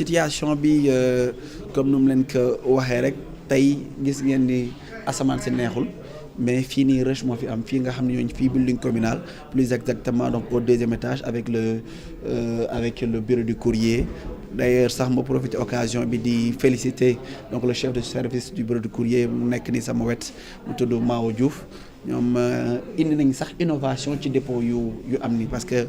situation bi comme nu mu leen ko waxee rek tey gis ngeen ni asamaan si neexul mais fii nii rush moo fi am fii nga xam ne ñooñu fii building communal plus exactement donc au deuxième étage avec le bureau du courrier. D'ailleurs sax ma profité occasion bi di féliciter donc le chef de service du bureau du courrier mu nekk ni sama wet mu tudd Mao Diouf ñoom indi nañ sax innovation ci dépôt yu am ni parce que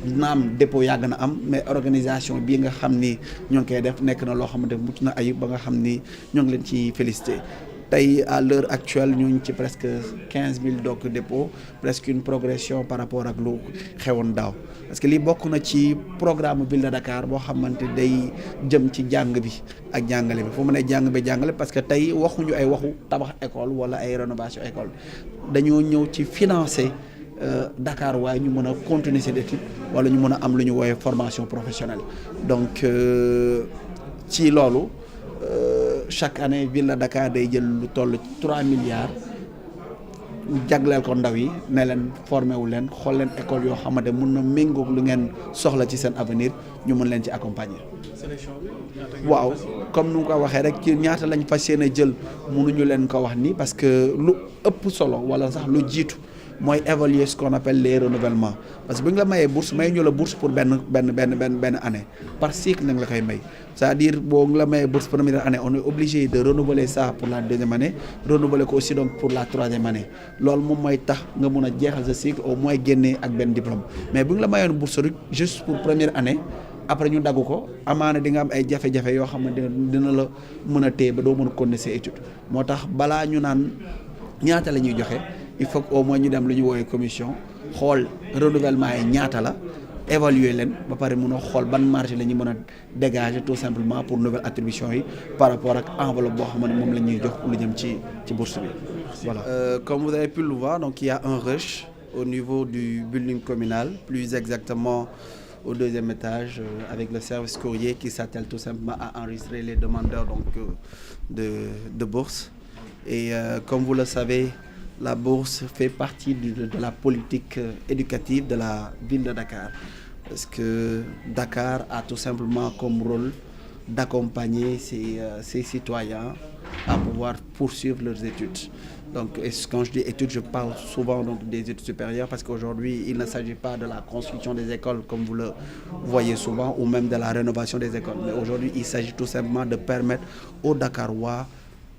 naam dépôt yàgg na am mais organisation bii nga xam ni ñoo ngi koy def nekk na loo xamante mucc na ayib ba nga xam ni ñoo ngi leen ci féliciter. tey à l'heure actuelle ñu ngi ci presque 15 000 donc dépôts presque une progression par rapport ak lu xewoon daaw parce que lii bokk na ci programme ville de Dakar boo xamante day jëm ci jàng bi ak jàngale bi fu mu ne jàng bi jàngale parce que tey waxuñu ay waxu tabax école wala ay rénovation école dañoo ñëw ci financer Dakar waaye ñu mën a continuer ses études wala ñu mën a am lu ñu woowee formation professionnelle donc ci loolu chaque année ville de Dakar day jël lu toll 3 milliards jagleel ko ndaw yi ne leen formé wu leen xool leen école yoo xamante mun na méngoog lu ngeen soxla ci seen avenir ñu mën leen ci accompagner. sélection bi waaw comme nu nga ko waxee rek ci ñaata lañ fas yéene jël mënuñu leen ko wax ni parce que lu ëpp solo wala sax lu jiitu mooy évaluer ce qu'on appelle les renouvellements parce que bu ñu la mayee bourse may ñu la bourse pour benn année par cycle nañ la koy may c'est-à-dire boo la mayee bourse première année on est obligé de renouveler ça pour la deuxième année renouveler ko aussi donc pour la troisième année loolu moom mooy tax nga mun a jeexal sa cycle au moins génnee ak benn diplôme mais bu ñu la mayoon bourse rek juste pour première année après ñu dagg ko amaana di nga am ay jafe-jafe yoo xam ne dina la mën a téye ba doo mën a continuer ses études moo tax balaa ñu naan ñaata la ñuy joxe il faut que au moins ñu dem lu ñu woowee commission xool renouvellement yi ñaata la évaluer leen ba pare mun a xool ban marge la ñu mën a dégager tout simplement pour nouvelle attribution yi par rapport ak enveloppe boo xam ne moom la ñuy jox lu jëm ci bourse bi voilà. Comme vous avez pu le voir donc il y a un rush au niveau du building communal plus exactement au deuxième étage avec le service courrier qui s'attelle tout simplement à enregistrer les demandeurs donc de bourse et comme vous le savez la bourse fait partie de la politique éducative de la ville de Dakar parce que Dakar a tout simplement comme rôle d'accompagner ses citoyens à pouvoir poursuivre leurs études. Donc quand je dis études, je parle souvent donc des études supérieures parce qu'aujourd'hui, il ne s'agit pas de la construction des écoles comme vous le voyez souvent ou même de la rénovation des écoles. Mais aujourd'hui, il s'agit tout simplement de permettre aux Dakarois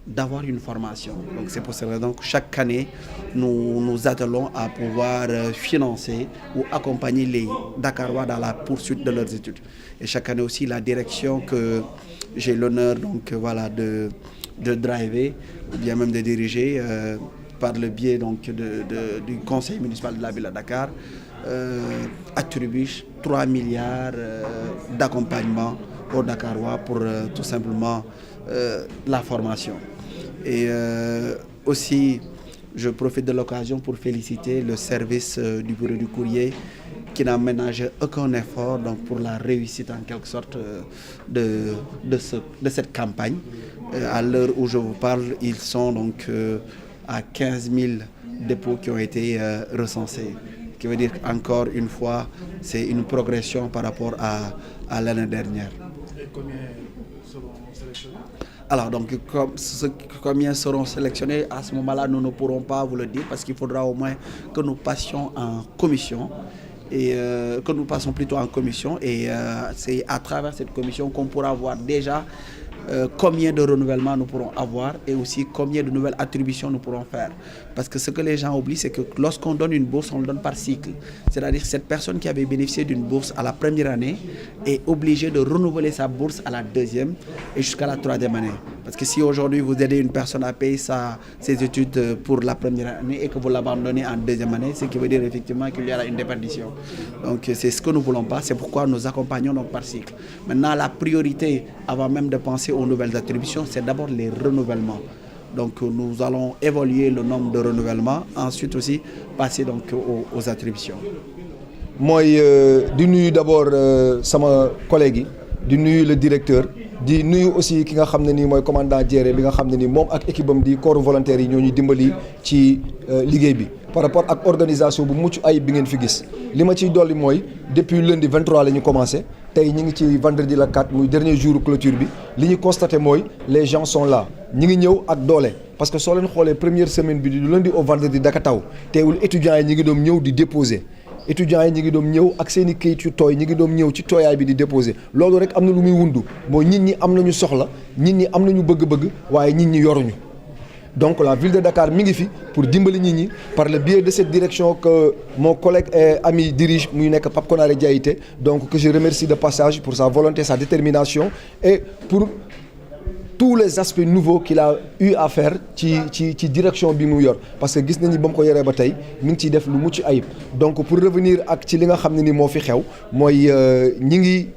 d'avoir une formation. Donc c'est pour cela donc chaque année nous attelons à pouvoir financer ou accompagner les Dakarois dans la poursuite de leurs études. Et chaque année aussi la direction que j'ai l'honneur donc voilà de driver ou bien même de diriger par le biais donc du conseil municipal de la ville de Dakar attribue 3 milliards d'accompagnement aux Dakarois pour tout simplement la formation. Et aussi, je profite de l'occasion pour féliciter le service du bureau du courrier qui n'a ménagé aucun effort donc pour la réussite en quelque sorte de cette campagne. À l'heure où je vous parle, ils sont donc à 15 000 dépôts qui ont été recensés. Ce qui veut dire qu'encore une fois, c'est une progression par rapport à l'année dernière. Et combien seront sélectionnés? Alors donc combien seront sélectionnés à ce moment-là, nous ne pourrons pas vous le dire parce qu'il faudra au moins que nous passions en commission et que nous passons plutôt en commission et c'est à travers cette commission qu'on pourra voir déjà combien de renouvellements nous pourrons avoir et aussi combien de nouvelles attributions nous pourrons faire. Parce que ce que les gens oublient, c'est que lorsqu'on donne une bourse, on le donne par cycle. C'est-à-dire que cette personne qui avait bénéficié d'une bourse à la première année est obligée de renouveler sa bourse à la deuxième et jusqu'à la troisième année. Parce que si aujourd'hui vous aidez une personne à payer ses études pour la première année et que vous l'abandonnez en deuxième année, ce qui veut dire effectivement qu'il y aura une déperdition. Donc c'est ce que nous ne voulons pas, c'est pourquoi nous accompagnons donc par cycle. Maintenant la priorité, avant même de penser aux nouvelles attributions, c'est d'abord les renouvellements. Donc nous allons évaluer le nombre de renouvellements, ensuite aussi passer donc aux attributions. Moi, di nuyu d'abord sama collègue, di nuyu le directeur, di nuyu aussi ki nga xam ne nii mooy commandant Diéré bi nga xam ne nii moom ak équipe am di corps volontaire yi ñoo ñuy dimbali ci liggéey bi par rapport ak organisation bu mucc ayib bi ngeen fi gis. li ma ciy dolli mooy depuis lundi 23 la ñu commencé tey ñu ngi ci vendredi la 4 muy dernier jour clôture bi li ñu constaté mooy les gens sont là ñi ngi ñëw ak doole parce que soo leen xoolee première semaine bi du lundi au vendredi daka taw teewul étudiants yi ñi ngi doon ñëw di déposer étudiants yi ñi ngi doon ñëw ak seen i kayit yu tooy ñi ngi doon ñëw ci tooyaay bi di déposer loolu rek am na lu muy wundu mooy nit ñi am nañu soxla nit ñi am nañu bëgg-bëgg waaye nit ñi yoruñu donc la ville de Dakar mi ngi fi pour dimbali nit ñi par le biais de cette direction que mon collègue et ami dirige muy nekk Pape Konaré Diaité donc que je remercie de passage pour sa volonté sa détermination et pour tous les aspects nouveaux qu'il a eu à faire ci direction bi mu yor parce que gis nañu ba mu ko yoree ba tey mi ngi ciy def lu mucc ayib donc pour revenir ak ci li nga xam ne ni moo fi xew mooy ñi ngi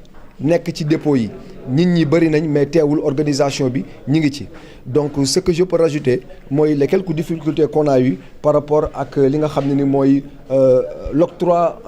nekk ci dépôt yi nit ñi bëri nañ mais teewul organisation bi ñi ngi ci donc ce que je peux rajouter mooy les quelques difficultés qu'on a eu par rapport ak li nga xam ne ni mooy l'octroi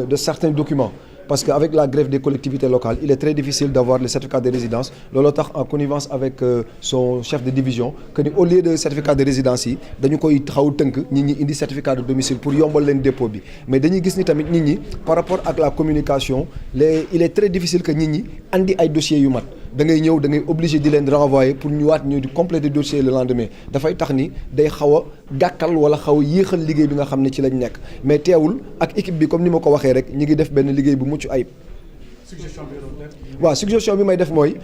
de certains documents parce qu'avec la grève des collectivités locales il est très difficile d'avoir le certificat de résidence looloo tax en connivence avec son chef de division que ni au lieu de certificat de résidence yi dañu koy xaw tënk nit ñi indi certificat de domicile pour yombal leen dépôt bi mais dañuy gis ni tamit nit ñi par rapport ak la communication il est très difficile que nit ñi andi ay dossiers yu mat da ngay ñëw da ngay obligé di leen renvoyer pour ñu waat ñëw di compléter dossier le lendemain dafay tax ni day xaw a gàkkal wala xaw a yéexal liggéey bi nga xam ne ci lañ nekk mais teewul ak équipe bi comme ni ma ko waxee rek ñi ngi def benn liggéey bu mucc ayib. suggestion bi waaw suggestion bi may def mooy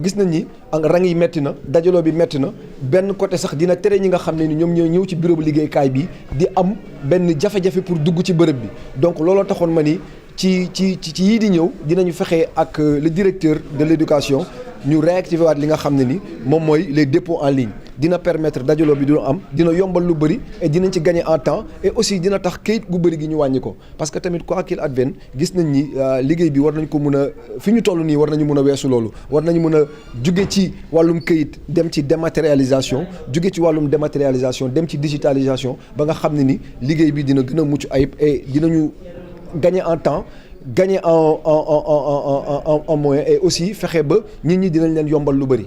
gis nañ ni rang yi metti na dajaloo bi metti na benn côté sax dina tere ñi nga xam ne ni ñoom ñoo ñëw ci bureau bu liggéeykaay bi di am benn jafe-jafe pour dugg ci bërëb bi donc looloo taxoon ma ni ci yii di ñëw dinañu fexe ak le directeur de l'éducation ñu réactiver waat li nga xam ne ni moom mooy les dépôts en ligne dina permettre dajaloo bi dina am dina yombal lu bëri et dinañ ci gagner en temps et aussi dina tax kayit gu bëri gi ñu wàññi ko parce que tamit quoi qu'il advienne gis nañ ni liggéey bi war nañ ko mun a fi ñu toll nii war nañu mun a weesu loolu war nañu mun a jóge ci wàllum kayit dem ci dématérialisation jóge ci wàllum dématérialisation dem ci digitalisation ba nga xam ne ni liggéey bi dina gën a mucc ayib et dinañu gagner en temps gagner en moyen et aussi fexe ba nit ñi dinañ leen yombal lu bëri